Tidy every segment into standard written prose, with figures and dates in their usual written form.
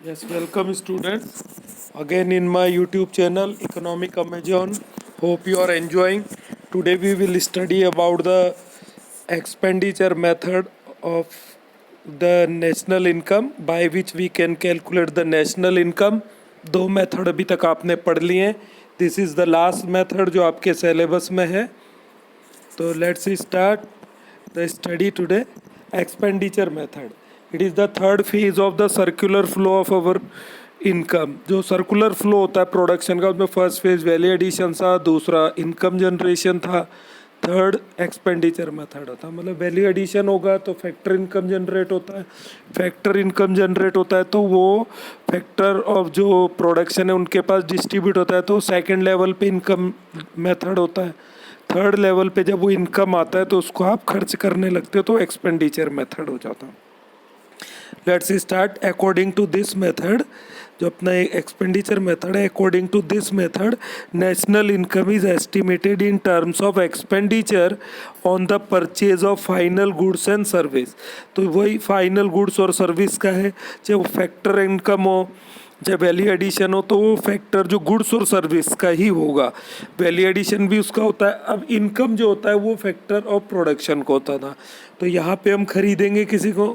Yes, welcome students again in my YouTube channel Economic Amazon. Hope you are enjoying. Today we will study about the expenditure method of the national income by which we can calculate the national income. दो method अभी तक आपने पढ़ लिए हैं. This is the last method जो आपके syllabus में है. तो let's start the study today. Expenditure method. It is the third phase of the circular flow of our income. जो सर्कुलर फ्लो होता है प्रोडक्शन का, उसमें फर्स्ट फेज वैल्यू एडिशन था, दूसरा इनकम जनरेशन था, थर्ड एक्सपेंडिचर मेथड होता है. मतलब वैल्यू एडिशन होगा तो फैक्टर इनकम जनरेट होता है, फैक्टर इनकम जनरेट होता है तो वो फैक्टर ऑफ जो प्रोडक्शन है उनके पास डिस्ट्रीब्यूट होता है, तो सेकेंड लेवल पे इनकम मेथड होता है. थर्ड लेवल पे जब वो इनकम आता है तो उसको आप खर्च करने लगते हो तो एक्सपेंडिचर मेथड हो जाता है. Let's start. According to this method, जो अपना एक्सपेंडिचर मेथड है, according to this method national income is estimated in terms of expenditure on the purchase of final goods and service. तो वही फाइनल गुड्स और service का है, चाहे वो फैक्टर इनकम हो चाहे वैल्यू एडिशन हो, तो वो फैक्टर जो गुड्स और सर्विस का ही होगा. वैल्यू एडिशन भी उसका होता है. अब इनकम जो होता है वो फैक्टर ऑफ प्रोडक्शन को होता था. तो यहाँ पे हम खरीदेंगे किसी को,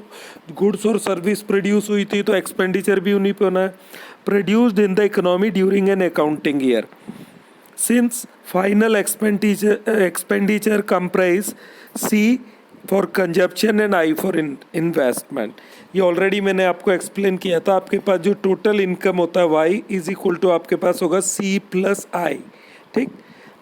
गुड्स और सर्विस प्रोड्यूस हुई थी तो एक्सपेंडिचर भी उन्हीं पे होना है. Produced in the economy during an accounting year. Since final expenditure comprise C for consumption and I for investment. ये ऑलरेडी मैंने आपको एक्सप्लेन किया था. आपके पास जो टोटल इनकम होता है वाई इज इक्वल टू आपके पास होगा सी प्लस आई. ठीक.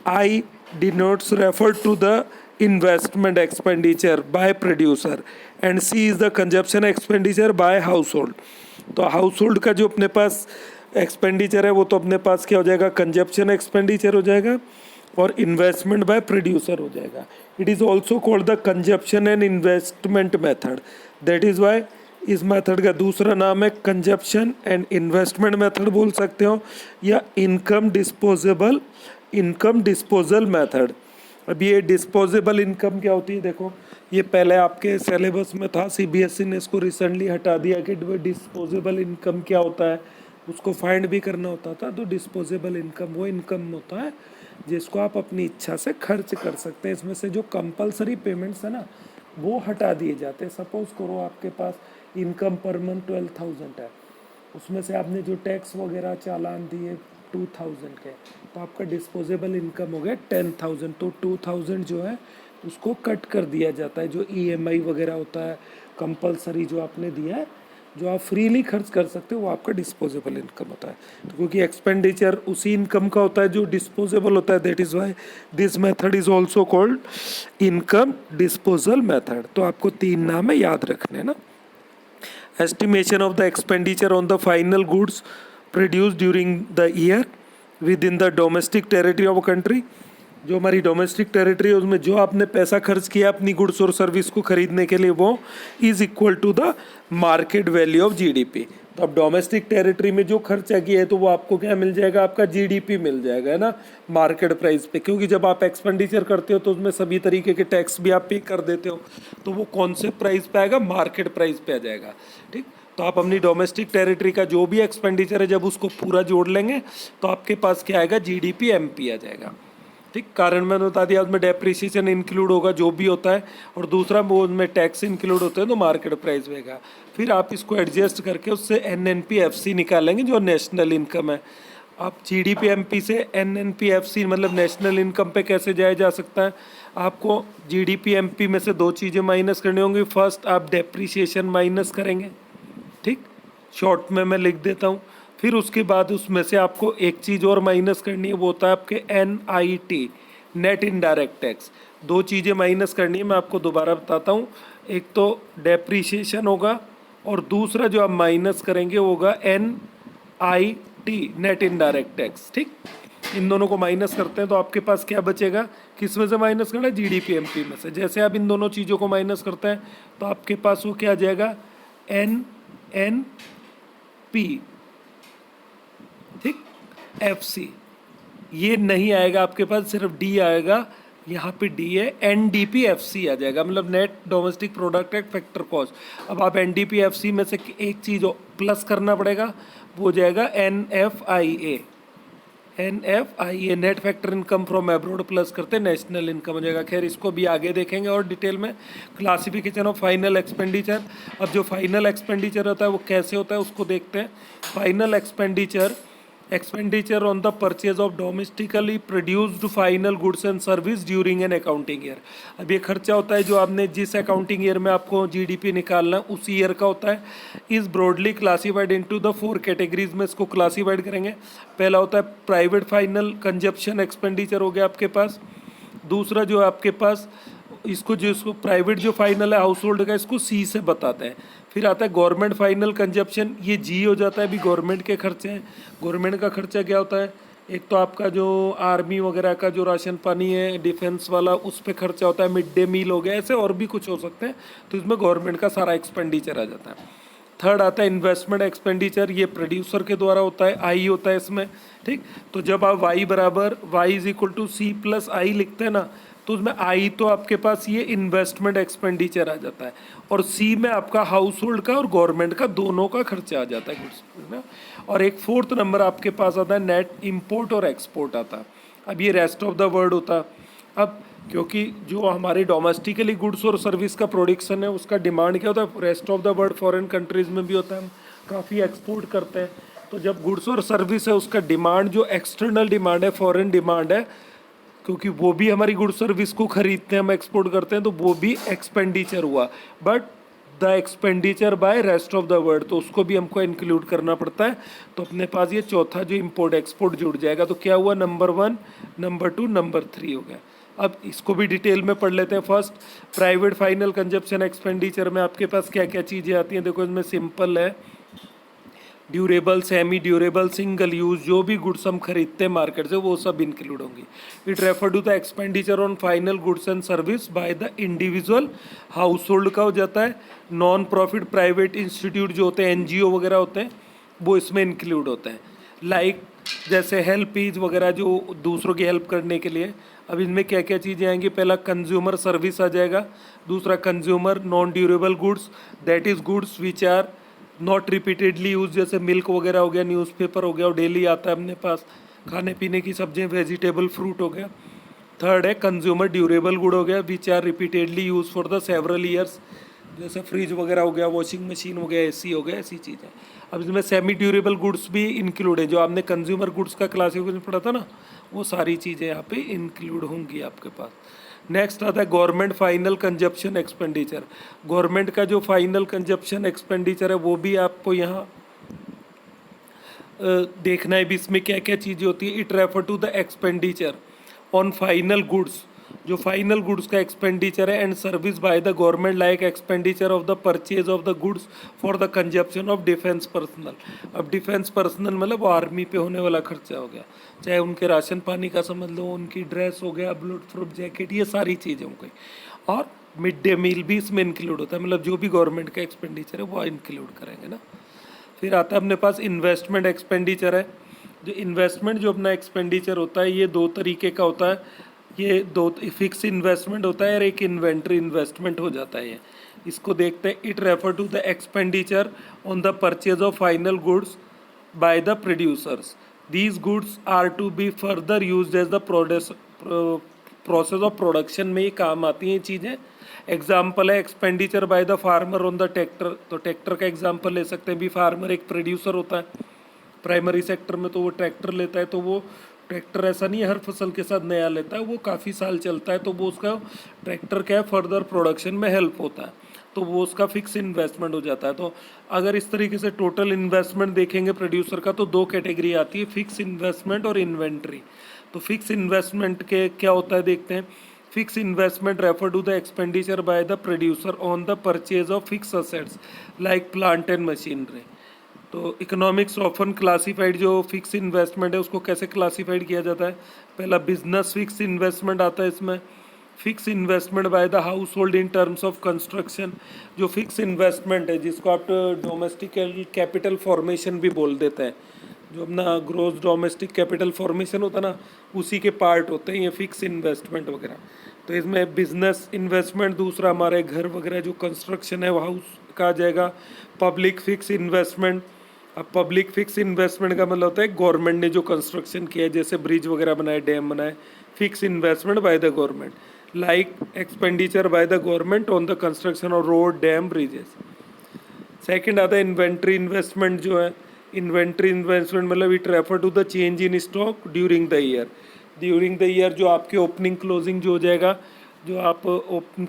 I denotes refer to the investment expenditure by producer and C is the consumption expenditure by household. तो हाउस होल्ड का जो अपने पास एक्सपेंडिचर है वो तो अपने पास क्या हो जाएगा, कंजप्शन एक्सपेंडिचर हो जाएगा और इन्वेस्टमेंट बाय प्रोड्यूसर हो जाएगा. It is also called the consumption and investment method. That is why इस मेथड का दूसरा नाम है कंजप्शन एंड इन्वेस्टमेंट मेथड बोल सकते हो, या इनकम डिस्पोजल मेथड. अब ये डिस्पोजेबल इनकम क्या होती है, देखो ये पहले आपके सिलेबस में था, सीबीएसई ने इसको रिसेंटली हटा दिया कि डिस्पोजेबल इनकम क्या होता है, उसको फाइंड भी करना होता था. तो डिस्पोजेबल इनकम वो इनकम होता है जिसको आप अपनी इच्छा से खर्च कर सकते हैं. इसमें से जो कंपलसरी पेमेंट्स है ना वो हटा दिए जाते हैं. सपोज करो आपके पास इनकम पर मंथ 12,000 है, उसमें से आपने जो टैक्स वगैरह चालान दिए 2,000 के, तो आपका डिस्पोजेबल इनकम हो गया 10,000. तो 2,000 जो है उसको कट कर दिया जाता है. जो ईएमआई वगैरह होता है कंपलसरी जो आपने दिया है, जो आप फ्रीली खर्च कर सकते हो, वो आपका डिस्पोजेबल इनकम होता है. तो क्योंकि एक्सपेंडिचर उसी इनकम का होता है जो डिस्पोजेबल होता है, that is why this method is also called income disposal method. तो आपको तीन नाम है याद रखने ना. Estimation of the expenditure on the final goods produced during the year within the domestic territory of a country. जो हमारी डोमेस्टिक टेरिटरी है उसमें जो आपने पैसा खर्च किया अपनी गुड्स और सर्विस को खरीदने के लिए, वो is equal to the market value of GDP. तो अब डोमेस्टिक टेरिटरी में जो खर्चा किया है तो वो आपको क्या मिल जाएगा, आपका जीडीपी मिल जाएगा, है ना, मार्केट प्राइस पे. क्योंकि जब आप एक्सपेंडिचर करते हो तो उसमें सभी तरीके के टैक्स भी आप पे कर देते हो, तो वो कौन से प्राइस पे आएगा, मार्केट प्राइस पे आ जाएगा. ठीक. तो आप अपनी डोमेस्टिक टेरिटरी का जो भी एक्सपेंडिचर है जब उसको पूरा जोड़ लेंगे तो आपके पास क्या आएगा, जीडीपी एमपी आ जाएगा. ठीक. कारण मैंने बता दिया उसमें डेप्रिसिएशन इंक्लूड होगा जो भी होता है, और दूसरा वो उसमें टैक्स इंक्लूड होते हैं तो मार्केट प्राइस रहेगा. फिर आप इसको एडजस्ट करके उससे एनएनपीएफसी निकालेंगे जो नेशनल इनकम है. आप जीडीपी एमपी से एनएनपीएफसी मतलब नेशनल इनकम पे कैसे जाया जा सकता है, आपको जीडीपी एमपी में से दो चीज़ें माइनस करनी होंगी. फर्स्ट आप डेप्रिसिएशन माइनस करेंगे. ठीक. शॉर्ट में मैं लिख देता हूँ. फिर उसके बाद उसमें से आपको एक चीज़ और माइनस करनी है, वो होता है आपके NIT, नेट इनडायरेक्ट टैक्स. दो चीज़ें माइनस करनी है, मैं आपको दोबारा बताता हूँ. एक तो डेप्रीशिएशन होगा और दूसरा जो आप माइनस करेंगे होगा NIT, नेट इनडायरेक्ट टैक्स. ठीक. इन दोनों को माइनस करते हैं तो आपके पास क्या बचेगा, किस में से माइनस करना है, जीडीपी एमपी में से. जैसे आप इन दोनों चीज़ों को माइनस करते हैं तो आपके पास वो क्या आ जाएगा, NNP. ठीक. FC ये नहीं आएगा आपके पास, सिर्फ D आएगा, यहाँ पे डी है, NDPFC आ जाएगा, मतलब net domestic product at factor cost. अब आप NDPFC में से एक चीज़ प्लस करना पड़ेगा, वो हो जाएगा NFIA। NFIA net factor income from abroad plus करते नेशनल इनकम हो जाएगा। खैर इसको भी आगे देखेंगे और डिटेल में। क्लासिफिकेशन ऑफ फाइनल एक्सपेंडिचर, अब जो फाइनल एक्सपेंडिचर होता है वो कैसे होता है उसको देखते हैं। Final expenditure on the purchase of domestically produced final goods and service during an accounting year. अब ये खर्चा होता है जो आपने जिस अकाउंटिंग ईयर में आपको GDP निकालना है उसी ईयर का होता है। Is broadly classified into the 4 categories में इसको क्लासिफाइड करेंगे। पहला होता है प्राइवेट फाइनल कंजप्शन एक्सपेंडिचर हो गया आपके पास। दूसरा जो आपके पास इसको प्राइवेट जो फाइनल है हाउस होल्ड का, इसको C से बताते हैं। फिर आता है गवर्नमेंट फाइनल कंजप्शन, ये G हो जाता है, अभी गवर्नमेंट के खर्चे हैं। गवर्नमेंट का खर्चा क्या होता है, एक तो आपका जो आर्मी वगैरह का जो राशन पानी है डिफेंस वाला उस पर खर्चा होता है, मिड डे मील हो गया, ऐसे और भी कुछ हो सकते हैं। तो इसमें गवर्नमेंट का सारा एक्सपेंडिचर आ जाता है। थर्ड आता है इन्वेस्टमेंट एक्सपेंडिचर, ये प्रोड्यूसर के द्वारा होता है, I होता है इसमें, ठीक। तो जब आप y is equal to C plus I लिखते हैं ना, तो उसमें I तो आपके पास ये इन्वेस्टमेंट एक्सपेंडिचर आ जाता है, और C में आपका हाउस होल्ड का और गवर्नमेंट का दोनों का खर्चा आ जाता है गुड्स में। और एक फोर्थ नंबर आपके पास आता है नेट इम्पोर्ट और एक्सपोर्ट आता है। अब ये रेस्ट ऑफ द वर्ल्ड होता है। अब क्योंकि जो हमारे डोमेस्टिकली गुड्स और सर्विस का प्रोडक्शन है उसका डिमांड क्या होता है, rest of the world foreign countries में भी होता है, हम काफ़ी एक्सपोर्ट करते हैं। तो जब गुड्स और सर्विस है उसका डिमांड जो एक्सटर्नल डिमांड है, फॉरेन डिमांड है, क्योंकि वो भी हमारी गुड्स सर्विस को खरीदते हैं, हम एक्सपोर्ट करते हैं, तो वो भी एक्सपेंडिचर हुआ। But the expenditure bye rest of the world, तो उसको भी हमको इंक्लूड करना पड़ता है। तो अपने पास ये चौथा जो इम्पोर्ट एक्सपोर्ट जुड़ जाएगा। तो क्या हुआ, नंबर 1, नंबर 2, नंबर 3 हो गया। अब इसको भी डिटेल में पढ़ लेते हैं। First, private final consumption expenditure में आपके पास क्या क्या चीज़ें आती हैं, देखो इसमें सिंपल है, durable, semi durable, single use, जो भी गुड्स हम खरीदते हैं मार्केट से वो सब इंक्लूड होंगी। It refer to the expenditure on final goods and service by the individual, household का हो जाता है। नॉन प्रॉफिट प्राइवेट इंस्टीट्यूट जो होते हैं, NGO वगैरह होते हैं, वो इसमें इंक्लूड होते हैं। लाइक जैसे हेल्प एज वगैरह, जो दूसरों की हेल्प करने के लिए। अब इनमें क्या क्या चीज़ें आएंगी, पहला कंज्यूमर सर्विस आ जाएगा, दूसरा consumer non durable goods, that is goods which are not repeatedly use, जैसे मिल्क वगैरह हो गया, न्यूज़पेपर हो गया, और डेली आता है अपने पास, खाने पीने की सब्जियाँ, वेजिटेबल, फ्रूट हो गया। थर्ड है कंज्यूमर ड्यूरेबल गुड हो गया, which are repeatedly use for the several years, जैसे फ्रिज वगैरह हो गया, वॉशिंग मशीन हो गया, AC हो गया, ऐसी चीज़ें। अब इसमें सेमी ड्यूरेबल गुड्स भी इंक्लूड है, जो आपने कंज्यूमर गुड्स का क्लासिफिकेशन पढ़ा था ना, वो सारी चीज़ें यहाँ पे इंक्लूड होंगी आपके पास। नेक्स्ट आता है government final consumption expenditure. Government का जो फाइनल कंजप्शन एक्सपेंडिचर है वो भी आपको यहाँ देखना है भी, इसमें क्या क्या चीज़ें होती है। It refer to the expenditure on final goods, जो फाइनल गुड्स का एक्सपेंडिचर है, and service by the government like expenditure of the purchase of the goods for the consumption of defence personal. अब डिफेंस पर्सनल मतलब वो army पे होने वाला खर्चा हो गया, चाहे उनके राशन पानी का समझ लो, उनकी ड्रेस हो गया, बुलेट प्रूफ जैकेट, ये सारी चीज़ें हो गई। और मिड डे मील भी इसमें इंक्लूड होता है, मतलब जो भी गवर्नमेंट का एक्सपेंडिचर है वो इंक्लूड करेंगे ना। फिर आता है अपने पास इन्वेस्टमेंट एक्सपेंडिचर है। जो इन्वेस्टमेंट जो अपना एक्सपेंडिचर होता है ये 2 तरीके का होता है, ये 2 फिक्स इन्वेस्टमेंट होता है और एक इन्वेंट्री इन्वेस्टमेंट हो जाता है। ये इसको देखते हैं। It refer to the expenditure on the purchase of final goods by the producers, these goods are to be further used as the process of production में ये काम आती हैं ये चीज़ें। एग्जाम्पल है expenditure by the farmer on the tractor, तो tractor का एग्जाम्पल ले सकते हैं भी। फार्मर एक प्रोड्यूसर होता है प्राइमरी सेक्टर में, तो वो ट्रैक्टर लेता है, तो वो ट्रैक्टर ऐसा नहीं है हर फसल के साथ नया लेता है, वो काफ़ी साल चलता है, तो वो उसका ट्रैक्टर क्या है फर्दर प्रोडक्शन में हेल्प होता है, तो वो उसका फिक्स इन्वेस्टमेंट हो जाता है। तो अगर इस तरीके से टोटल इन्वेस्टमेंट देखेंगे प्रोड्यूसर का, तो 2 कैटेगरी आती है, फिक्स इन्वेस्टमेंट और इन्वेंट्री। तो फिक्स इन्वेस्टमेंट के क्या होता है देखते हैं। Fix investment refer to the expenditure by the producer on the purchase of fix assets like plant and machinery. तो इकोनॉमिक्स ऑफन क्लासिफाइड जो फिक्स इन्वेस्टमेंट है उसको कैसे क्लासिफाइड किया जाता है। पहला बिजनेस फिक्स इन्वेस्टमेंट आता है इसमें। Fix investment by the house hold in terms of construction, जो फिक्स इन्वेस्टमेंट है जिसको आप डोमेस्टिक कैपिटल फॉर्मेशन भी बोल देते हैं, जो अपना ग्रोस डोमेस्टिक कैपिटल फॉर्मेशन होता है ना, उसी के पार्ट होते हैं ये फिक्स इन्वेस्टमेंट वगैरह। तो इसमें बिजनेस इन्वेस्टमेंट, दूसरा हमारे घर वगैरह जो कंस्ट्रक्शन है वो हाउस का आ जाएगा। पब्लिक फिक्स इन्वेस्टमेंट, अब पब्लिक फिक्स इन्वेस्टमेंट का मतलब होता है गवर्नमेंट ने जो कंस्ट्रक्शन किया है, जैसे ब्रिज वगैरह बनाए, डैम बनाए, fix investment by the government, like expenditure by the government on the construction of road, dam, bridges. Second आता है इन्वेंट्री इन्वेस्टमेंट जो है, इन्वेंट्री इन्वेस्टमेंट मतलब it refer to the change in stock during the year. During the year जो आपके opening closing जो हो जाएगा, जो आप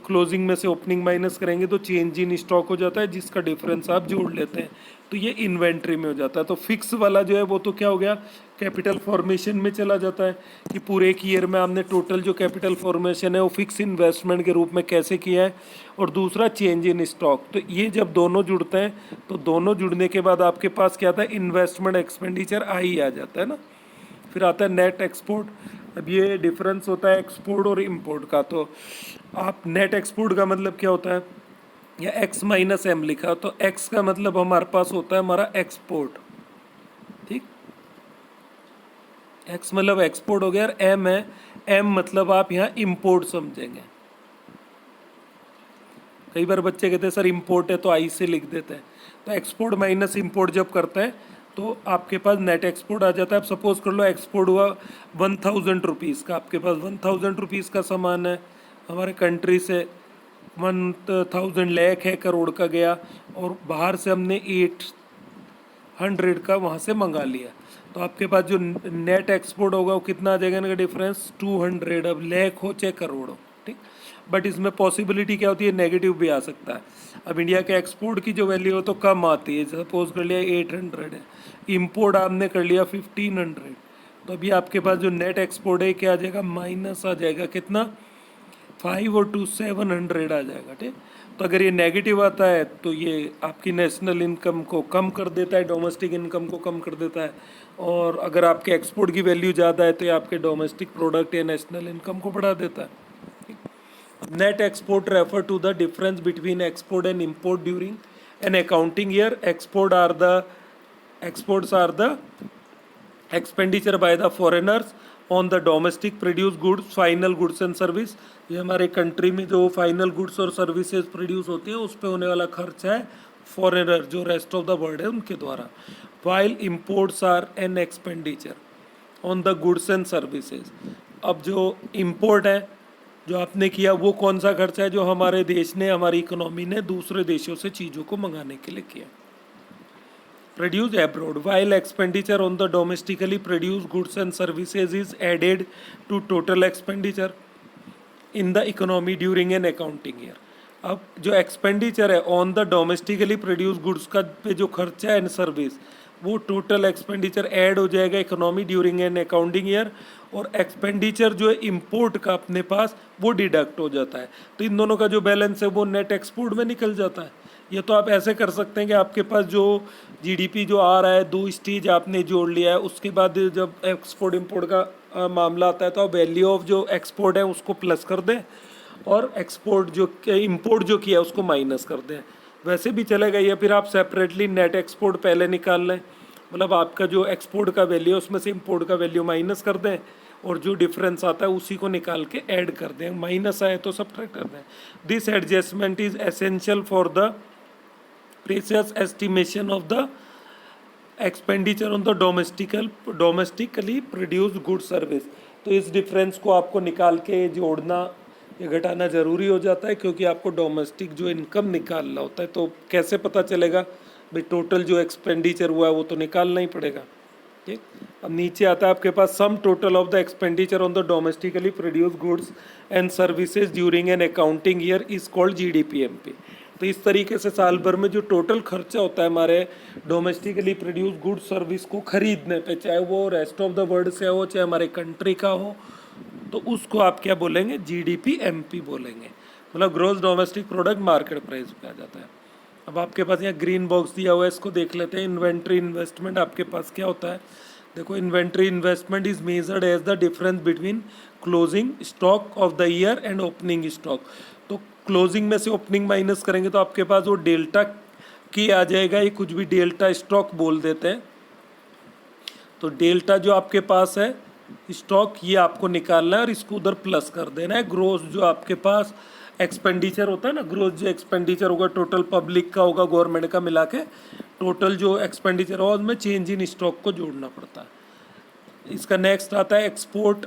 क्लोजिंग में से ओपनिंग माइनस करेंगे तो चेंज इन स्टॉक हो जाता है, जिसका डिफरेंस आप जोड़ लेते हैं, तो ये इन्वेंट्री में हो जाता है। तो फिक्स वाला जो है वो तो क्या हो गया, कैपिटल फॉर्मेशन में चला जाता है कि पूरे एक ईयर में आपने टोटल जो कैपिटल फॉर्मेशन है वो फिक्स इन्वेस्टमेंट के रूप में कैसे किया है। और दूसरा चेंज इन स्टॉक, तो ये जब दोनों जुड़ते हैं तो दोनों जुड़ने के बाद आपके पास क्या आता है, इन्वेस्टमेंट एक्सपेंडिचर आई आ जाता है ना। फिर आता है नेट एक्सपोर्ट। अब ये डिफरेंस होता है एक्सपोर्ट और इंपोर्ट का। तो आप नेट एक्सपोर्ट का मतलब क्या होता है, या एक्स माइनस एम लिखा, तो एक्स का मतलब हमारे पास होता है हमारा एक्सपोर्ट, ठीक, एक्स मतलब एक्सपोर्ट हो गया, और एम है, एम मतलब आप यहाँ इंपोर्ट समझेंगे। कई बार बच्चे कहते हैं सर इंपोर्ट है तो आई से लिख देते हैं, तो एक्सपोर्ट माइनस इंपोर्ट जब करते हैं तो आपके पास नेट एक्सपोर्ट आ जाता है। अब सपोज कर लो एक्सपोर्ट हुआ 1000 रुपीज़ का, आपके पास 1000 रुपीज़ का सामान है हमारे कंट्री से, 1000 लाख है, करोड़ का गया, और बाहर से हमने 800 का वहाँ से मंगा लिया, तो आपके पास जो नेट एक्सपोर्ट होगा वो कितना आ जाएगा, इनका डिफरेंस 200। अब लाख हो चाहे करोड़ हो, ठीक, बट इसमें पॉसिबिलिटी क्या होती है, नेगेटिव भी आ सकता है। अब इंडिया के एक्सपोर्ट की जो वैल्यू हो तो कम आती है, सपोज कर लिया 800 है, इंपोर्ट आपने कर लिया 1500, तो अभी आपके पास जो नेट एक्सपोर्ट है क्या आ जाएगा, माइनस आ जाएगा, कितना, 5 और 2 700 आ जाएगा, ठीक। तो अगर ये नेगेटिव आता है तो ये आपकी नेशनल इनकम को कम कर देता है, डोमेस्टिक इनकम को कम कर देता है, और अगर आपके एक्सपोर्ट की वैल्यू ज़्यादा है तो ये आपके डोमेस्टिक प्रोडक्ट या नेशनल इनकम को बढ़ा देता है। Net export refer to the difference between export and import during an accounting year. Exports are the expenditure by the foreigners on the domestic produced goods, final goods and service। ये हमारे country में जो final goods और services produce होती हैं उस पे होने वाला खर्चा है फॉरेनर जो रेस्ट ऑफ द वर्ल्ड है उनके द्वारा। While imports are an expenditure on the goods and services. अब जो इम्पोर्ट है जो आपने किया वो कौन सा खर्चा है, जो हमारे देश ने, हमारी इकोनॉमी ने दूसरे देशों से चीज़ों को मंगाने के लिए किया। Produce abroad, while expenditure on the domestically produce goods and services is added to total expenditure in the economy during an accounting year. अब जो एक्सपेंडिचर है on the domestically produce goods का पे जो खर्चा है एंड सर्विस, वो total expenditure add हो जाएगा economy during an accounting year, और एक्सपेंडिचर जो है इंपोर्ट का अपने पास वो डिडक्ट हो जाता है, तो इन दोनों का जो बैलेंस है वो नेट एक्सपोर्ट में निकल जाता है। ये तो आप ऐसे कर सकते हैं कि आपके पास जो जीडीपी जो आ रहा है, दो स्टेज आपने जोड़ लिया है, उसके बाद जब एक्सपोर्ट इंपोर्ट का मामला आता है तो आप वैल्यू ऑफ जो एक्सपोर्ट है उसको प्लस कर दें, और एक्सपोर्ट जो इंपोर्ट जो किया है उसको माइनस कर दें, वैसे भी चलेगा। या फिर आप सेपरेटली नेट एक्सपोर्ट पहले निकाल लें, मतलब आपका जो एक्सपोर्ट का वैल्यू है उसमें से इंपोर्ट का वैल्यू माइनस कर दें, और जो डिफरेंस आता है उसी को निकाल के ऐड कर दें, माइनस आए तो सब्ट्रैक्ट कर दें। This adjustment is essential for the precious estimation of the expenditure on the domestically produced good service. तो इस डिफरेंस को आपको निकाल के जोड़ना या घटाना ज़रूरी हो जाता है, क्योंकि आपको डोमेस्टिक जो इनकम निकालना होता है, तो कैसे पता चलेगा भाई टोटल जो एक्सपेंडिचर हुआ है वो तो निकालना ही पड़ेगा, ठीक। अब नीचे आता है आपके पास some total of the expenditure on the domestically produce goods and services during an accounting year is called GDPMP. तो इस तरीके से साल भर में जो टोटल खर्चा होता है हमारे डोमेस्टिकली प्रोड्यूस गुड्स सर्विस को खरीदने पे, चाहे वो रेस्ट ऑफ द वर्ल्ड से हो चाहे हमारे कंट्री का हो, तो उसको आप क्या बोलेंगे, जीडीपीएमपी बोलेंगे, मतलब gross domestic product market price पे आ जाता है। अब आपके पास यहाँ ग्रीन बॉक्स दिया हुआ है, इसको देख लेते हैं। इन्वेंट्री इन्वेस्टमेंट आपके पास क्या होता है, देखो, inventory investment is measured as the difference between closing stock of the year and opening stock. तो क्लोजिंग में से ओपनिंग माइनस करेंगे तो आपके पास वो डेल्टा की आ जाएगा, ये कुछ भी डेल्टा स्टॉक बोल देते हैं। तो डेल्टा जो आपके पास है स्टॉक, ये आपको निकालना है और इसको उधर प्लस कर देना है। ग्रोस जो आपके पास एक्सपेंडिचर होता है ना, ग्रोस जो एक्सपेंडिचर होगा टोटल पब्लिक का होगा, गवर्नमेंट का मिला के टोटल जो एक्सपेंडिचर होगा उसमें चेंज इन स्टॉक को जोड़ना पड़ता है। इसका नेक्स्ट आता है export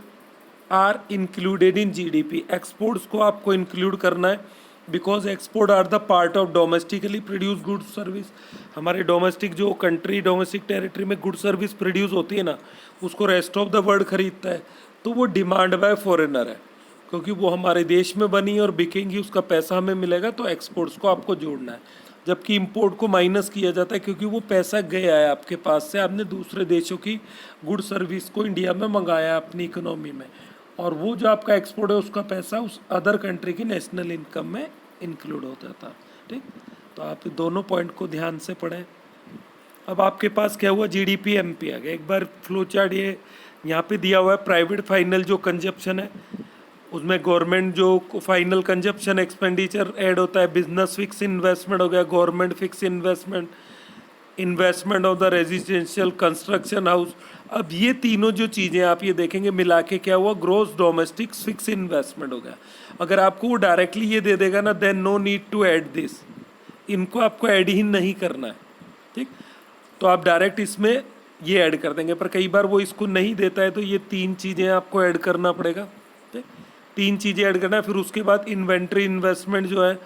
are included in GDP. Exports को आपको इंक्लूड करना है because export are the part of domestically produce goods service. हमारे डोमेस्टिक जो कंट्री डोमेस्टिक टेरिटरी में गुड सर्विस प्रोड्यूस होती है ना, उसको रेस्ट ऑफ द वर्ल्ड खरीदता है, तो वो डिमांड बाय फॉरेनर है, क्योंकि वो हमारे देश में बनी और बिकेंगी, उसका पैसा हमें मिलेगा, तो एक्सपोर्ट्स को आपको जोड़ना है। जबकि इंपोर्ट को माइनस किया जाता है क्योंकि वो पैसा गया है आपके पास से, आपने दूसरे देशों की गुड सर्विस को इंडिया में मंगाया है अपनी इकोनॉमी में, और वो जो आपका एक्सपोर्ट है उसका पैसा उस अदर कंट्री की नेशनल इनकम में इंक्लूड हो जाता है। ठीक, तो आप दोनों पॉइंट को ध्यान से पढ़ें। अब आपके पास क्या हुआ, जीडीपी एमपी आ गया। एक बार फ्लो चार्ट ये यहाँ पे दिया हुआ है। प्राइवेट फाइनल जो कंजप्शन है उसमें गवर्नमेंट जो फाइनल कंजप्शन एक्सपेंडिचर ऐड होता है, बिजनेस फिक्स इन्वेस्टमेंट हो गया, government fix investment, investment of the residential construction house. अब ये तीनों जो चीज़ें आप ये देखेंगे मिला के क्या हुआ, ग्रोस डोमेस्टिक फिक्स इन्वेस्टमेंट हो गया। अगर आपको वो डायरेक्टली ये दे देगा ना, then no need to add this, इनको आपको ऐड ही नहीं करना है। ठीक, तो आप डायरेक्ट इसमें ये ऐड कर देंगे, पर कई बार वो इसको नहीं देता है, तो ये तीन चीज़ें आपको ऐड करना पड़ेगा। ठीक, तीन चीज़ें ऐड करना है। फिर उसके बाद इन्वेंट्री इन्वेस्टमेंट जो है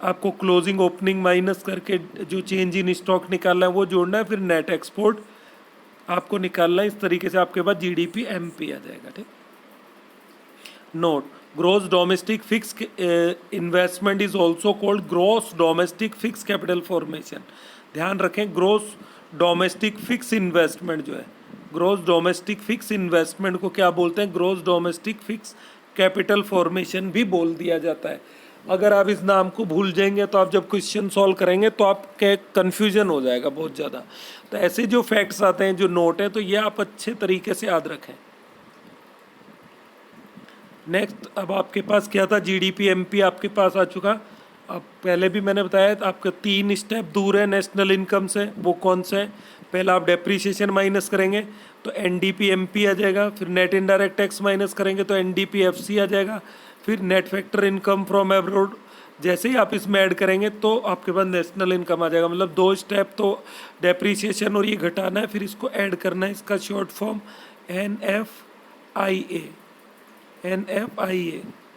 आपको क्लोजिंग ओपनिंग माइनस करके जो चेंज इन स्टॉक निकालना है वो जोड़ना है। फिर नेट एक्सपोर्ट आपको निकालना है। इस तरीके से आपके पास जीडीपी एमपी आ जाएगा। ठीक, note, gross domestic fix investment is also called gross domestic fix capital formation. ध्यान रखें, ग्रोस डोमेस्टिक फिक्स इन्वेस्टमेंट जो है, ग्रोस डोमेस्टिक फिक्स इन्वेस्टमेंट को क्या बोलते हैं, gross domestic fix capital formation भी बोल दिया जाता है। अगर आप इस नाम को भूल जाएंगे तो आप जब क्वेश्चन सॉल्व करेंगे तो आपके कन्फ्यूजन हो जाएगा बहुत ज़्यादा। तो ऐसे जो फैक्ट्स आते हैं, जो नोट है, तो ये आप अच्छे तरीके से याद रखें। नेक्स्ट, अब आपके पास क्या था, जीडीपी एमपी आपके पास आ चुका। अब पहले भी मैंने बताया था, आपके तीन स्टेप दूर है नेशनल इनकम से। वो कौन से हैं, पहला आप डेप्रीशिएशन माइनस करेंगे तो एनडीपी एमपी आ जाएगा। फिर नेट इनडायरेक्ट टैक्स माइनस करेंगे तो एनडीपी एफसी आ जाएगा। फिर net factor income from abroad, जैसे ही आप इसमें ऐड करेंगे तो आपके पास नेशनल इनकम आ जाएगा। मतलब दो स्टेप तो डेप्रीशिएशन और ये घटाना है, फिर इसको ऐड करना है। इसका short form NFIA,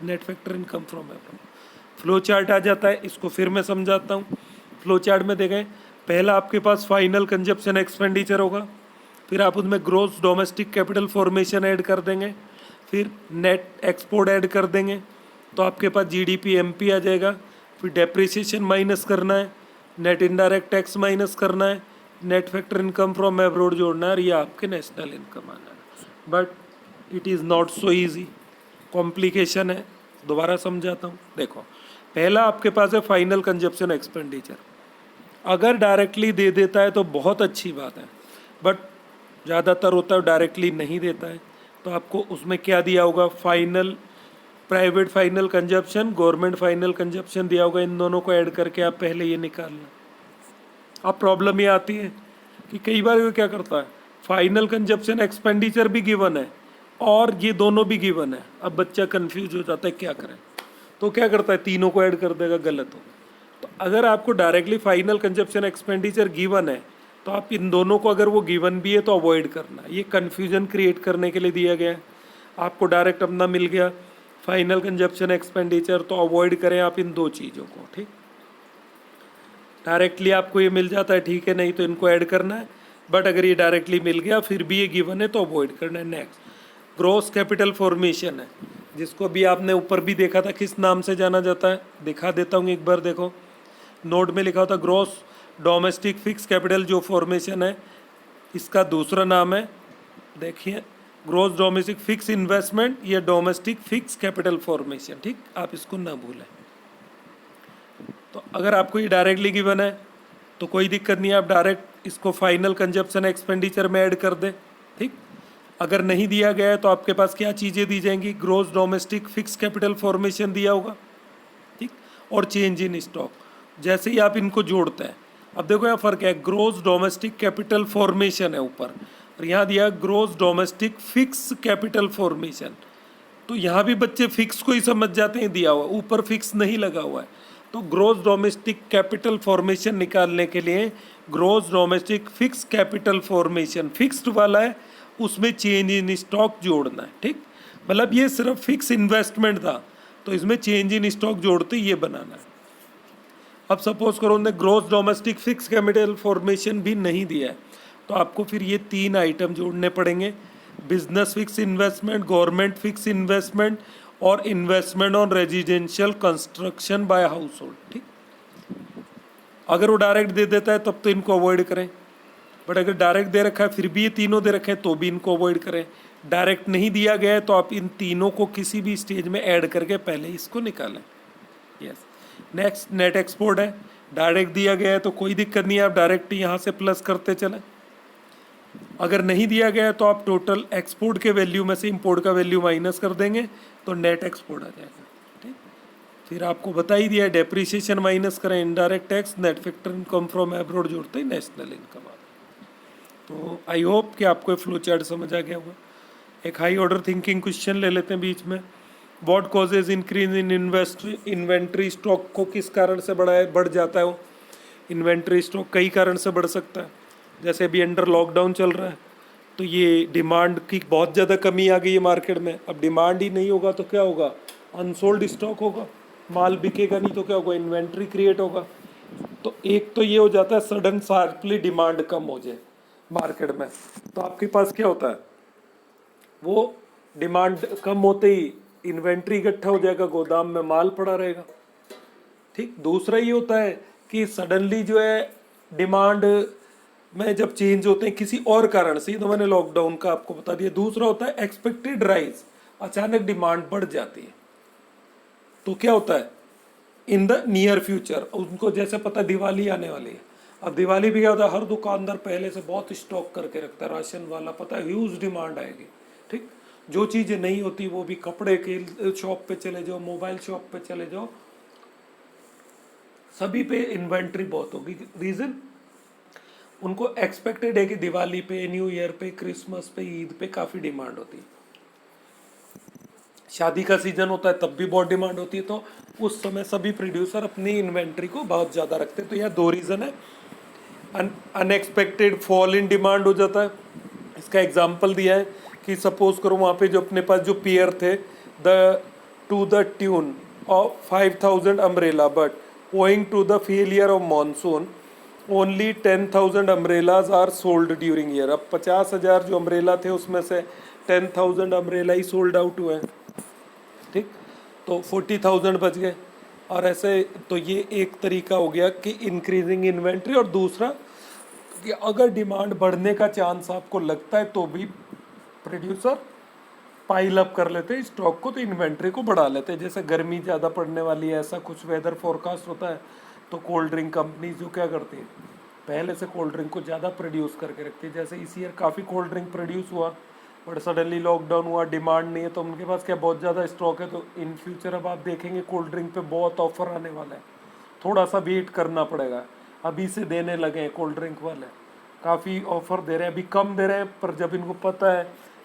net factor income from abroad. Flow chart आ जाता है, इसको फिर मैं समझाता हूँ। फ्लो चार्ट में देखें, पहला आपके पास फाइनल कंजप्शन एक्सपेंडिचर होगा, फिर आप उसमें gross domestic capital formation add कर देंगे, फिर नेट एक्सपोर्ट ऐड कर देंगे, तो आपके पास जीडीपी एमपी आ जाएगा। फिर डेप्रिसिएशन माइनस करना है, नेट इनडायरेक्ट टैक्स माइनस करना है, net factor income from abroad जोड़ना है, और ये आपके नेशनल इनकम आ जाएगा। But it is not so easy, complication है। दोबारा समझाता हूँ। देखो, पहला आपके पास है फाइनल कंजप्शन एक्सपेंडिचर। अगर डायरेक्टली दे देता है तो बहुत अच्छी बात है, बट ज़्यादातर होता है डायरेक्टली नहीं देता है, तो आपको उसमें क्या दिया होगा, final private final consumption, government final consumption दिया होगा। इन दोनों को ऐड करके आप पहले ये निकालना। अब प्रॉब्लम ये आती है कि कई बार वो क्या करता है, फाइनल कंजप्शन एक्सपेंडिचर भी गिवन है और ये दोनों भी गिवन है। अब बच्चा कंफ्यूज हो जाता है क्या करें, तो क्या करता है, तीनों को ऐड कर देगा, गलत हो। तो अगर आपको directly final consumption expenditure given है तो आप इन दोनों को, अगर वो गिवन भी है तो अवॉइड करना। ये कन्फ्यूजन क्रिएट करने के लिए दिया गया है। आपको डायरेक्ट अपना मिल गया फाइनल कंजप्शन एक्सपेंडिचर, तो अवॉइड करें आप इन दो चीज़ों को। ठीक, डायरेक्टली आपको ये मिल जाता है ठीक है, नहीं तो इनको ऐड करना है। बट अगर ये डायरेक्टली मिल गया फिर भी ये गिवन है तो अवॉइड करना है। नेक्स्ट, ग्रॉस कैपिटल फॉर्मेशन है, जिसको भी आपने ऊपर भी देखा था किस नाम से जाना जाता है, दिखा देता हूँ एक बार। देखो, नोट में लिखा होता ग्रॉस डोमेस्टिक फिक्स कैपिटल जो फॉर्मेशन है, इसका दूसरा नाम है, देखिए, ग्रॉस डोमेस्टिक फिक्स इन्वेस्टमेंट या डोमेस्टिक फिक्स कैपिटल फॉर्मेशन। ठीक, आप इसको ना भूलें। तो अगर आपको ये डायरेक्टली गिवन है तो कोई दिक्कत नहीं है, आप डायरेक्ट इसको फाइनल कंजप्शन एक्सपेंडिचर में ऐड कर दें। ठीक, अगर नहीं दिया गया है तो आपके पास क्या चीज़ें दी जाएंगी, gross domestic fix capital formation दिया होगा, ठीक, और चेंज इन स्टॉक। जैसे ही आप इनको जोड़ते हैं, अब देखो यहाँ फ़र्क है, ग्रॉस डोमेस्टिक कैपिटल फॉर्मेशन है ऊपर, और यहाँ दिया gross domestic fix capital formation, तो यहाँ भी बच्चे फिक्स को ही समझ जाते हैं, दिया हुआ ऊपर फिक्स नहीं लगा हुआ है। तो ग्रोस डोमेस्टिक कैपिटल फॉर्मेशन निकालने के लिए gross domestic fix capital formation fixed वाला है, उसमें चेंज इन स्टॉक जोड़ना है, ठीक। मतलब ये सिर्फ फिक्स इन्वेस्टमेंट था, तो इसमें चेंज इन स्टॉक जोड़ते ये बनाना है। अब सपोज करो उन्होंने gross domestic fix capital formation भी नहीं दिया है, तो आपको फिर ये 3 आइटम जोड़ने पड़ेंगे, business fix investment, government fix investment और investment on residential construction by household, ठीक। अगर वो डायरेक्ट दे देता है तब तो इनको अवॉइड करें, बट अगर डायरेक्ट दे रखा है फिर भी ये तीनों दे रखे हैं तो भी इनको अवॉइड करें। डायरेक्ट नहीं दिया गया है तो आप इन तीनों को किसी भी स्टेज में ऐड करके पहले इसको निकालें। यस, नेक्स्ट नेट एक्सपोर्ट है, डायरेक्ट दिया गया है तो कोई दिक्कत नहीं है, आप डायरेक्ट यहाँ से प्लस करते चलें। अगर नहीं दिया गया है तो आप टोटल एक्सपोर्ट के वैल्यू में से इंपोर्ट का वैल्यू माइनस कर देंगे तो नेट एक्सपोर्ट आ जाएगा, ठीक। फिर आपको बता ही दिया है डेप्रिसिएशन माइनस करें, indirect tax, net factor income from abroad जोड़ते ही नेशनल इनकम आ। तो आई होप कि आपको फ्लो चार्ट समझ आ गया होगा। एक हाई ऑर्डर थिंकिंग क्वेश्चन ले लेते हैं बीच में। What causes increase in inventory stock को किस कारण से बढ़ जाता है वो इन्वेंट्री स्टॉक कई कारण से बढ़ सकता है। जैसे अभी अंडर लॉकडाउन चल रहा है तो ये डिमांड की बहुत ज़्यादा कमी आ गई है मार्केट में। अब डिमांड ही नहीं होगा तो क्या होगा, अनसोल्ड स्टॉक होगा, माल बिकेगा नहीं तो क्या होगा, इन्वेंट्री क्रिएट होगा। तो एक तो ये हो जाता है सडन शार्पली डिमांड कम हो जाए मार्केट में, तो आपके पास क्या होता है, वो डिमांड कम होते ही इन्वेंट्री इकट्ठा हो जाएगा, गोदाम में माल पड़ा रहेगा, ठीक। दूसरा ये होता है कि सडनली जो है डिमांड में जब चेंज होते हैं किसी और कारण से, तो मैंने लॉकडाउन का आपको बता दिया। दूसरा होता है एक्सपेक्टेड राइज, अचानक डिमांड बढ़ जाती है तो क्या होता है इन द नियर फ्यूचर, उनको जैसे पता दिवाली आने वाली है, अब दिवाली भी क्या होता है, हर दुकानदार पहले से बहुत स्टॉक करके रखता है, राशन वाला पता है ह्यूज डिमांड आएगी, ठीक। जो चीज़ें नहीं होती वो भी, कपड़े के शॉप पे चले जाओ, मोबाइल शॉप पे चले जाओ, सभी पे इन्वेंट्री बहुत होगी। रीज़न उनको एक्सपेक्टेड है कि दिवाली पे, न्यू ईयर पे, क्रिसमस पे, ईद पे काफ़ी डिमांड होती है। शादी का सीजन होता है तब भी बहुत डिमांड होती है, तो उस समय सभी प्रोड्यूसर अपनी इन्वेंट्री को बहुत ज़्यादा रखते हैं। तो यह 2 रीज़न है, अनएक्सपेक्टेड फॉल इन डिमांड हो जाता है। इसका एग्जांपल दिया है कि सपोज करो वहाँ पे जो अपने पास जो पेयर थे to the tune of 5000 umbrella, but owing to the failure of monsoon only 10,000 umbrellas are sold during year. अब 50,000 जो अम्ब्रेला थे उसमें से 10,000 अम्ब्रेला ही सोल्ड आउट हुए, ठीक। तो 40,000 बच गए। और ऐसे तो ये एक तरीका हो गया कि इंक्रीजिंग इन्वेंट्री। और दूसरा कि अगर डिमांड बढ़ने का चांस आपको लगता है तो भी प्रोड्यूसर पाइल अप कर लेते हैं स्टॉक को, तो इन्वेंट्री को बढ़ा लेते हैं। जैसे गर्मी ज़्यादा पड़ने वाली है, ऐसा कुछ वेदर फोरकास्ट होता है, तो कोल्ड ड्रिंक कंपनी जो क्या करती है, पहले से कोल्ड ड्रिंक को ज़्यादा प्रोड्यूस करके रखती है। जैसे इस ईयर काफ़ी कोल्ड ड्रिंक प्रोड्यूस हुआ, बट सडनली लॉकडाउन हुआ, डिमांड नहीं है, तो उनके पास क्या बहुत ज़्यादा स्टॉक है। तो इन फ्यूचर अब आप देखेंगे कोल्ड ड्रिंक पे बहुत ऑफर आने वाला है, थोड़ा सा वेट करना पड़ेगा। अभी से देने लगे हैं कोल्ड ड्रिंक वाले, काफ़ी ऑफर दे रहे हैं, अभी कम दे रहे हैं, पर जब इनको पता है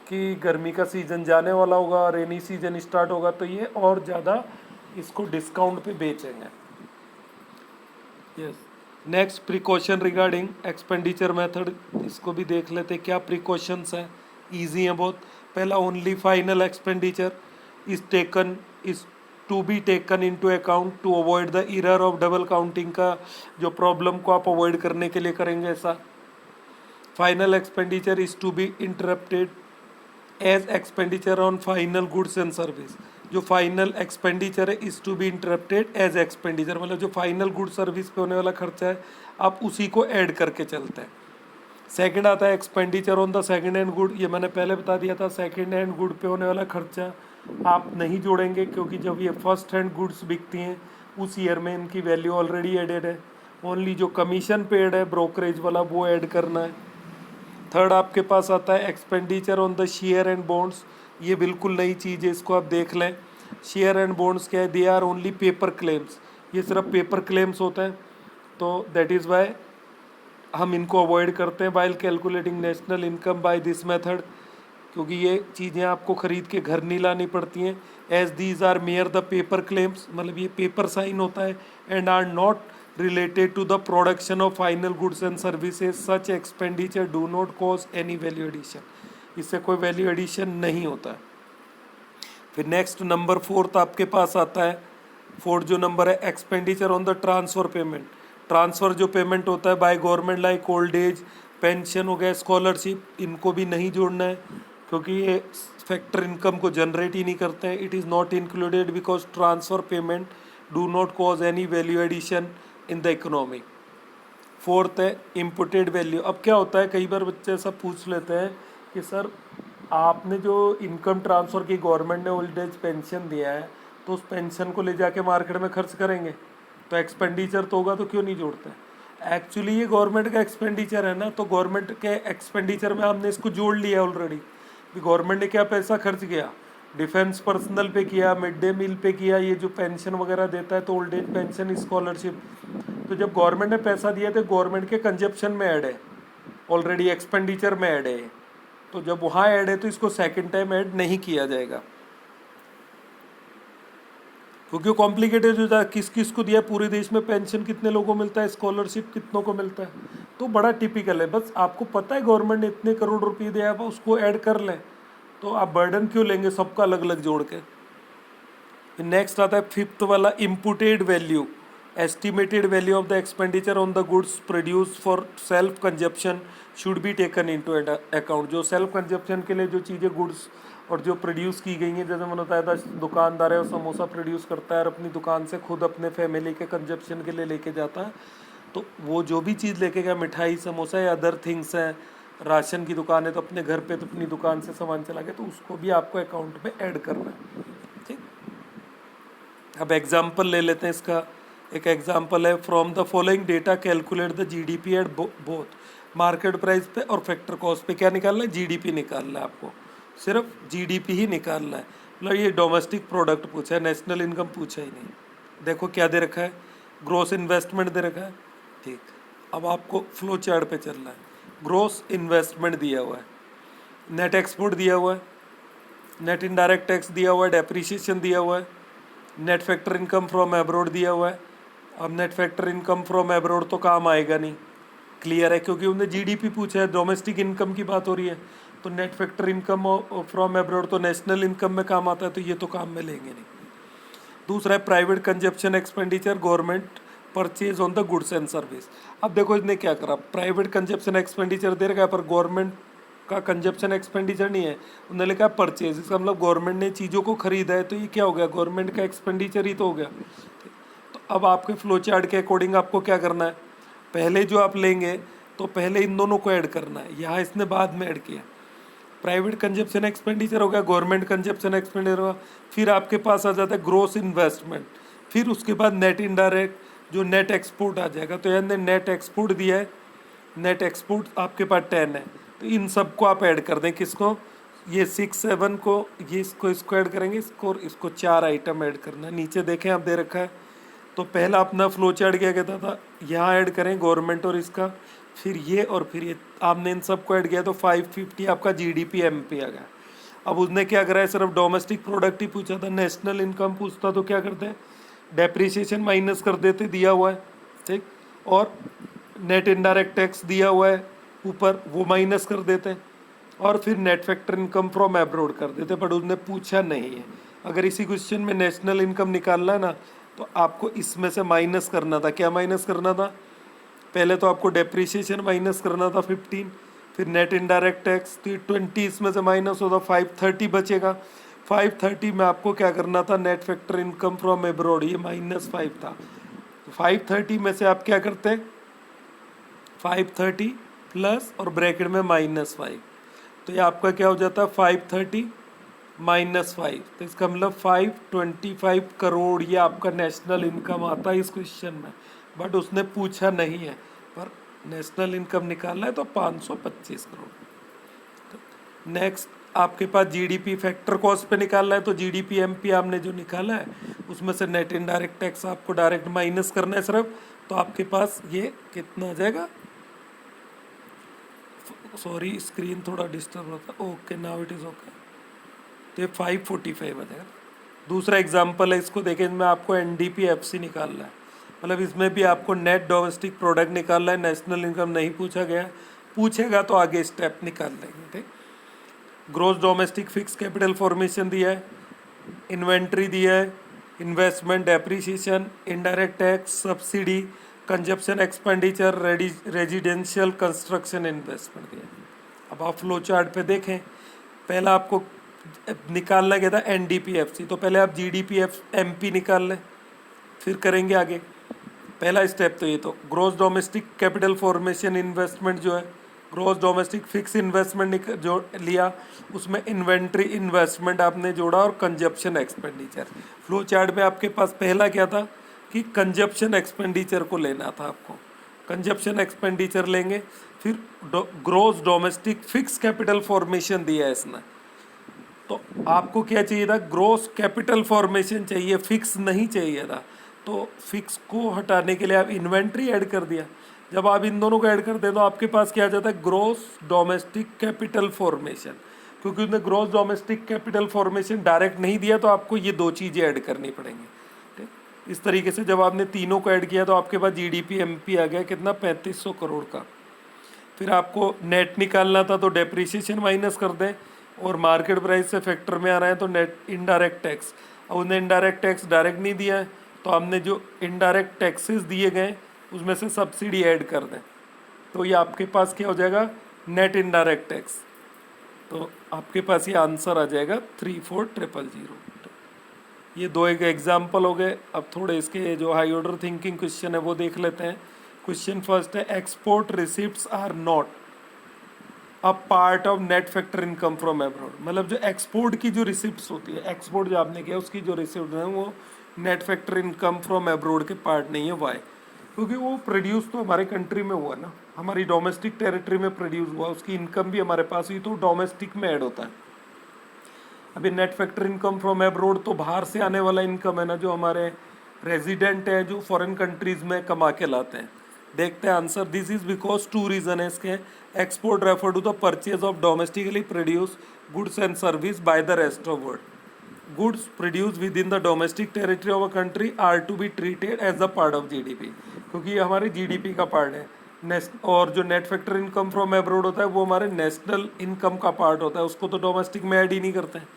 कि गर्मी का सीज़न जाने वाला होगा, रेनी सीजन स्टार्ट होगा, तो ये और ज़्यादा इसको डिस्काउंट पे बेचेंगे। Yes, next precaution regarding expenditure method, इसको भी देख लेते क्या प्रिकॉशंस हैं, इजी हैं बहुत। पहला, only final expenditure is to be taken into account to avoid the error of double counting का जो प्रॉब्लम को आप अवॉइड करने के लिए करेंगे ऐसा। Final expenditure is to be interpreted as expenditure on final goods and service. जो फाइनल एक्सपेंडिचर है is to be interpreted as expenditure, मतलब जो फाइनल गुड सर्विस पे होने वाला खर्चा है आप उसी को ऐड करके चलते हैं। सेकंड आता है expenditure on the second hand good, ये मैंने पहले बता दिया था, सेकंड हैंड गुड पे होने वाला खर्चा आप नहीं जोड़ेंगे, क्योंकि जब ये फर्स्ट हैंड गुड्स बिकती हैं उस ईयर में इनकी वैल्यू ऑलरेडी एडेड है। ओनली जो कमीशन पेड है ब्रोकरेज वाला वो ऐड करना है। थर्ड आपके पास आता है expenditure on the share and bonds, ये बिल्कुल नई चीज़ है, इसको आप देख लें। शेयर एंड बॉन्ड्स क्या है, they are only paper claims, ये सिर्फ पेपर क्लेम्स होते हैं, तो दैट इज़ वाई हम इनको अवॉइड करते हैं while calculating national income by this method, क्योंकि ये चीज़ें आपको खरीद के घर नहीं लानी पड़ती हैं। As these are mere the paper claims, मतलब ये पेपर साइन होता है, and are not related to the production of final goods and services, such expenditure do not cause any value addition, इससे कोई वैल्यू एडिशन नहीं होता है। फिर नेक्स्ट नंबर 4 आपके पास आता है, 4 जो नंबर है, expenditure on the transfer payment. Transfer जो पेमेंट होता है by government, like old age pension हो गया, स्कॉलरशिप, इनको भी नहीं जोड़ना है क्योंकि ये फैक्टर इनकम को जनरेट ही नहीं करते हैं। It is not included because transfer payment do not cause any value addition in the economy. 4 है इम्पुटेड वैल्यू। अब क्या होता है, कई बार बच्चे ऐसा पूछ लेते हैं कि सर आपने जो इनकम ट्रांसफ़र की, गवर्नमेंट ने ओल्ड एज पेंशन दिया है, तो उस पेंशन को ले जाके मार्केट में खर्च करेंगे तो एक्सपेंडिचर तो होगा, तो क्यों नहीं जोड़ते हैं। एक्चुअली ये गवर्नमेंट का एक्सपेंडिचर है ना, तो गवर्नमेंट के एक्सपेंडिचर में हमने इसको जोड़ लिया ऑलरेडी। गवर्नमेंट ने क्या पैसा खर्च किया, डिफेंस पर्सनल पे किया, मिड डे मील पे किया, ये जो पेंशन वगैरह देता है तो ओल्ड एज पेंशन, स्कॉलरशिप, तो जब गवर्नमेंट ने पैसा दिया तो गवर्नमेंट के कंजप्शन में ऐड है, ऑलरेडी एक्सपेंडिचर में ऐड है, तो जब वहाँ ऐड है तो इसको सेकंड टाइम ऐड नहीं किया जाएगा, क्योंकि कॉम्प्लिकेटेड हो जाए। किस किस को दिया, पूरे देश में पेंशन कितने लोगों को मिलता है, स्कॉलरशिप कितनों को मिलता है, तो बड़ा टिपिकल है। बस आपको पता है गवर्नमेंट ने इतने करोड़ रुपये दिया है, उसको ऐड कर लें, तो आप बर्डन क्यों लेंगे सबका अलग अलग जोड़ के। नेक्स्ट आता है 5th वाला, imputed value. Estimated value of the expenditure on the goods produce for self consumption should be taken into account. जो सेल्फ कंजप्शन के लिए जो चीज़ें गुड्स और जो प्रोड्यूस की गई हैं, जैसे मैंने बताया था, दुकानदार है वो समोसा प्रोड्यूस करता है और अपनी दुकान से खुद अपने फैमिली के कंजप्शन के लिए लेके जाता है, तो वो जो भी चीज़ लेके गया, मिठाई समोसा या अदर थिंग्स हैं, राशन की दुकान है तो अपने घर पे तो अपनी दुकान से सामान चला गया, तो उसको भी आपको अकाउंट में ऐड करना है। ठीक, अब एग्जाम्पल ले लेते हैं इसका। एक एग्जाम्पल है, from the following data calculate the GDP at both. Market price पे और फैक्टर कॉस्ट पे क्या निकालना है, जीडीपी निकालना है आपको, सिर्फ जीडीपी ही निकालना है। मतलब ये डोमेस्टिक प्रोडक्ट पूछा है, नेशनल इनकम पूछा ही नहीं। देखो क्या दे रखा है, ग्रोस इन्वेस्टमेंट दे रखा है। ठीक, अब आपको फ्लो चार्ट पे चलना है। ग्रोस इन्वेस्टमेंट दिया हुआ है, नेट एक्सपोर्ट दिया हुआ है, नेट इनडायरेक्ट टैक्स दिया हुआ है, डेप्रीशिएशन दिया हुआ है, net factor income from abroad दिया हुआ है। अब net factor income from abroad तो काम आएगा नहीं, क्लियर है, क्योंकि उन्होंने जीडीपी पूछा है, डोमेस्टिक इनकम की बात हो रही है, तो net factor income from abroad तो नेशनल इनकम में काम आता है, तो ये तो काम में लेंगे नहीं। दूसरा है private consumption expenditure, government purchase on the goods and service. अब देखो इसने क्या करा, प्राइवेट कंजप्शन एक्सपेंडिचर दे रखा है पर गवर्नमेंट का कंजप्शन एक्सपेंडिचर नहीं है, उन्होंने लिखा परचेज, इसका मतलब गवर्नमेंट ने चीज़ों को खरीदा है, तो ये क्या हो गया, गवर्नमेंट का एक्सपेंडिचर ही तो हो गया। तो अब आपके फ्लो चार्ट के अकॉर्डिंग आपको क्या करना है, पहले जो आप लेंगे तो पहले इन दोनों को ऐड करना है, यहाँ इसने बाद में ऐड किया। प्राइवेट कंजप्शन एक्सपेंडिचर हो गया, गवर्नमेंट कंजप्शन एक्सपेंडिचर होगा, फिर आपके पास आ जाता है ग्रोस इन्वेस्टमेंट, फिर उसके बाद नेट इनडायरेक्ट जो नेट एक्सपोर्ट आ जाएगा। तो यानी नेट एक्सपोर्ट दिया है, नेट एक्सपोर्ट आपके पास 10 है, तो इन सब को आप ऐड कर दें, किसको, ये 6 7 को, ये इसको ऐड करेंगे, इसको 4 आइटम ऐड करना है। नीचे देखें आप दे रखा है, तो पहला अपना फ्लो चार्ट क्या कहता था, यहाँ ऐड करें गवर्नमेंट और इसका, फिर ये और फिर ये, आपने इन सब को ऐड किया तो 550 आपका जीडीपी एमपी आ गया। अब उसने क्या करा है, सिर्फ डोमेस्टिक प्रोडक्ट ही पूछा था, नेशनल इनकम पूछता तो क्या करते हैं, डेप्रीशिएशन माइनस कर देते, दिया हुआ है, ठीक, और नेट इनडायरेक्ट टैक्स दिया हुआ है ऊपर, वो माइनस कर देते हैं, और फिर net factor income from abroad कर देते, बट उसने पूछा नहीं है। अगर इसी क्वेश्चन में नेशनल इनकम निकालना है ना, तो आपको इसमें से माइनस करना था, क्या माइनस करना था, पहले तो आपको डेप्रीशिएशन माइनस करना था 15, फिर नेट इनडायरेक्ट टैक्स 20, इसमें से माइनस होता 530 बचेगा। 530 में आपको क्या करना था, net factor income from abroad, ये -5 था, 530 में से आप क्या करते, 530 प्लस और ब्रैकेट में -5, तो ये आपका क्या हो जाता है 530 -5, तो इसका मतलब 525 करोड़ ये आपका नेशनल इनकम आता है इस क्वेश्चन में, बट उसने पूछा नहीं है, पर नेशनल इनकम निकालना है तो 525 करोड़। नेक्स्ट आपके पास जीडीपी फैक्टर कॉस्ट पे निकालना है, तो जीडीपी एमपी आपने जो निकाला है उसमें से नेट इनडायरेक्ट टैक्स आपको डायरेक्ट माइनस करना है सिर्फ, तो आपके पास ये कितना आ जाएगा सॉरी स्क्रीन थोड़ा डिस्टर्ब होता है, okay now it is okay. तो ये 545 आ जाएगा। दूसरा एग्जाम्पल है, इसको देखें, इसमें आपको NDP-FC निकालना है, मतलब इसमें भी आपको नेट डोमेस्टिक प्रोडक्ट निकालना है, नेशनल इनकम नहीं पूछा गया, पूछेगा तो आगे स्टेप निकाल लेंगे। ठीक, gross domestic fix capital formation दिया है, इन्वेंट्री दिया है, investment depreciation, indirect tax, subsidy, consumption expenditure, residential construction investment दिया है। अब आप फ्लो चार्ट पे देखें, पहला आपको निकालना क्या था, NDP-FC, तो पहले आप GDP-MP निकाल लें, फिर करेंगे आगे। पहला स्टेप तो ये, तो gross domestic capital formation investment जो है, ग्रोस डोमेस्टिक फिक्स इन्वेस्टमेंट जो लिया, उसमें इन्वेंट्री इन्वेस्टमेंट आपने जोड़ा और कंजप्शन एक्सपेंडिचर। फ्लो चार्ट में आपके पास पहला क्या था कि कंजप्शन एक्सपेंडिचर को लेना था आपको, कंजप्शन एक्सपेंडिचर लेंगे, फिर gross domestic fix capital formation दिया है इसने, तो आपको क्या चाहिए था, ग्रोस कैपिटल फॉर्मेशन चाहिए, फिक्स नहीं चाहिए था। तो फिक्स को हटाने के लिए आप इन्वेंट्री ऐड कर दिया। जब आप इन दोनों को ऐड करते हैं तो आपके पास क्या आ जाता है, ग्रोस डोमेस्टिक कैपिटल फॉर्मेशन। क्योंकि उसने gross domestic capital formation direct नहीं दिया, तो आपको ये दो चीज़ें ऐड करनी पड़ेंगी। ठीक, इस तरीके से जब आपने तीनों को ऐड किया तो आपके पास GDP-MP आ गया कितना, 3500 करोड़ का। फिर आपको नेट निकालना था, तो डेप्रिसिएशन माइनस कर दें, और मार्केट प्राइस से फैक्टर में आ रहा है तो नेट इनडायरेक्ट टैक्स। अब उन्हें इनडायरेक्ट टैक्स डायरेक्ट नहीं दिया है, तो हमने जो इनडायरेक्ट टैक्सेस दिए गए उसमें से सब्सिडी ऐड कर दें, तो ये आपके पास क्या हो जाएगा, नेट इनडायरेक्ट टैक्स। तो आपके पास ये आंसर आ जाएगा 34000। ये दो एक एग्जाम्पल हो गए। अब थोड़े इसके जो हाई ऑर्डर थिंकिंग क्वेश्चन है वो देख लेते हैं। क्वेश्चन फर्स्ट है, export receipts are not a part of net factor income from abroad. मतलब जो एक्सपोर्ट की जो रिसिप्ट्स होती है, एक्सपोर्ट जो आपने किया उसकी जो रिसिप्ट है वो net factor income from abroad के पार्ट नहीं है। वाई? क्योंकि वो प्रोड्यूस तो हमारे कंट्री में हुआ ना, हमारी डोमेस्टिक टेरिटरी में प्रोड्यूस हुआ, उसकी इनकम भी हमारे पास हुई, तो डोमेस्टिक में ऐड होता है। अभी net factor income from abroad तो बाहर से आने वाला इनकम है ना, जो हमारे रेजिडेंट है जो फॉरेन कंट्रीज में कमा के लाते हैं। देखते हैं answer. This is because two reason है इसके। Export refer to the purchase of domestically produce goods and service by the rest of world. Goods produce within the domestic territory of a country are to be treated as a part of GDP, क्योंकि ये हमारे GDP का part है। और जो net factor income from abroad होता है वो हमारे नेशनल इनकम का पार्ट होता है, उसको तो डोमेस्टिक में ऐड ही नहीं करते हैं।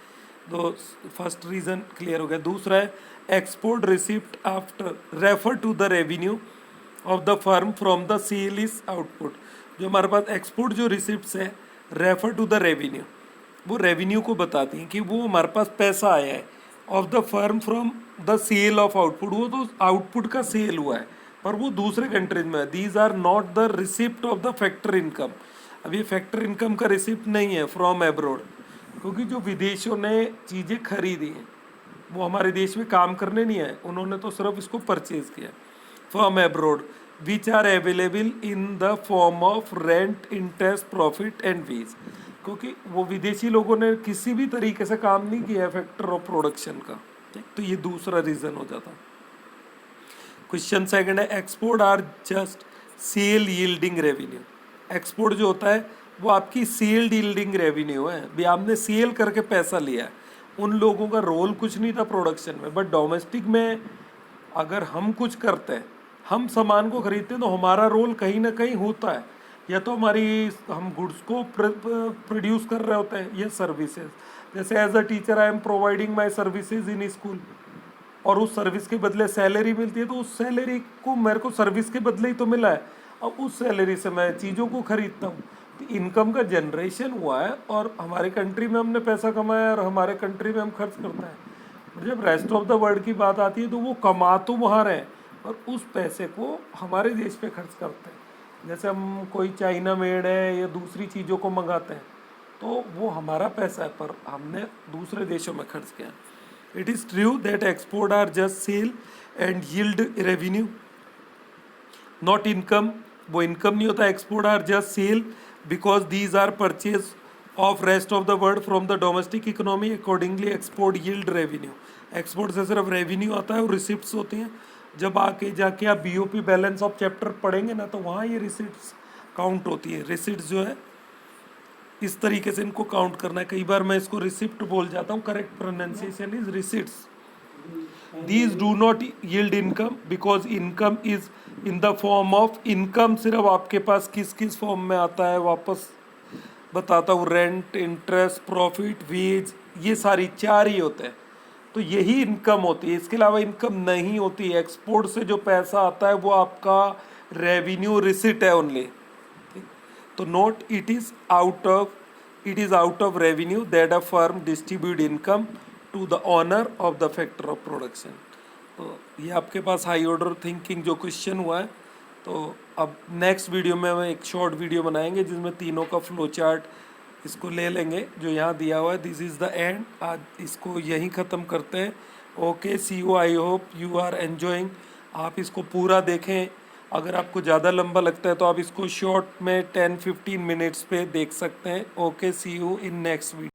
तो फर्स्ट रीजन क्लियर हो गया। दूसरा है, export receipt after refer to the revenue of the firm from the sale is output. जो हमारे पास एक्सपोर्ट जो रिसिप्ट्स है, रेफर टू द रेवेन्यू, वो रेवेन्यू को बताती हैं कि वो हमारे पास पैसा आया है, of the firm from the sale of output, वो तो आउटपुट का सेल हुआ है पर वो दूसरे कंट्रीज में है। These are not the receipt of the factor income. अब ये फैक्टर इनकम का रिसिप्ट नहीं है फ्रॉम एब्रोड, क्योंकि जो विदेशों ने चीज़ें खरीदी हैं वो हमारे देश में काम करने नहीं आए, उन्होंने तो सिर्फ इसको परचेज किया from abroad, which are available in the form of rent, interest, profit and wages. क्योंकि वो विदेशी लोगों ने किसी भी तरीके से काम नहीं किया है फैक्टर ऑफ प्रोडक्शन का। ठीक, तो ये दूसरा रीजन हो जाता। क्वेश्चन सेकंड है, export are just sale yielding revenue. Export जो होता है वो आपकी सेल यील्डिंग रेवेन्यू है, भी आपने सेल करके पैसा लिया है, उन लोगों का रोल कुछ नहीं था प्रोडक्शन में। बट डोमेस्टिक में अगर हम कुछ करते हैं, हम सामान को खरीदते हैं, तो हमारा रोल कहीं ना कहीं होता है, या तो हम गुड्स को प्रोड्यूस कर रहे होते हैं या सर्विसेज। जैसे as a teacher I am providing my services in school, और उस सर्विस के बदले सैलरी मिलती है, तो उस सैलरी को मेरे को सर्विस के बदले ही तो मिला है, अब उस सैलरी से मैं चीज़ों को खरीदता हूँ। तो इनकम का जनरेशन हुआ है और हमारे कंट्री में हमने पैसा कमाया और हमारे कंट्री में हम खर्च करते हैं। और जब रेस्ट ऑफ द वर्ल्ड की बात आती है तो वो कमा तो वहाँ रहे और उस पैसे को हमारे देश पे खर्च करते हैं। जैसे हम कोई चाइना मेड है या दूसरी चीज़ों को मंगाते हैं तो वो हमारा पैसा है पर हमने दूसरे देशों में खर्च किया। It is true that export are just sale and yield revenue, not income. वो इनकम नहीं होता। Export are just sale because these are purchase of rest of the world from the domestic economy, accordingly export yield revenue. Export से सिर्फ revenue आता है और receipts होती हैं। जब आके जाके आप BOP बैलेंस ऑफ चैप्टर पढ़ेंगे ना तो वहाँ ये रिसिप्ट्स काउंट होती है। रिसिप्ट्स जो है इस तरीके से इनको काउंट करना है। कई बार मैं इसको रिसिप्ट बोल जाता हूँ, correct pronunciation is receipts. These do not yield income because income is in the form of income। सिर्फ आपके पास किस किस फॉर्म में आता है वापस बताता हूँ, रेंट, इंटरेस्ट, प्रॉफिट, वेज, ये सारी चार ही होते हैं। तो यही इनकम होती है, इसके अलावा इनकम नहीं होती। एक्सपोर्ट से जो पैसा आता है वो आपका रेवेन्यू रिसिट है ओनली। तो note it is out of revenue that a firm distribute income to the owner of the factor of production. तो ये आपके पास हाई ऑर्डर थिंकिंग जो क्वेश्चन हुआ है। तो अब नेक्स्ट वीडियो में हम एक शॉर्ट वीडियो बनाएंगे जिसमें तीनों का फ्लो चार्ट इसको ले लेंगे जो यहाँ दिया हुआ है। This is the end. आज इसको यहीं ख़त्म करते हैं। Okay, see you. I hope you are enjoying. आप इसको पूरा देखें। अगर आपको ज़्यादा लंबा लगता है तो आप इसको शॉर्ट में 10-15 मिनट्स पे देख सकते हैं। Okay, see you in next video.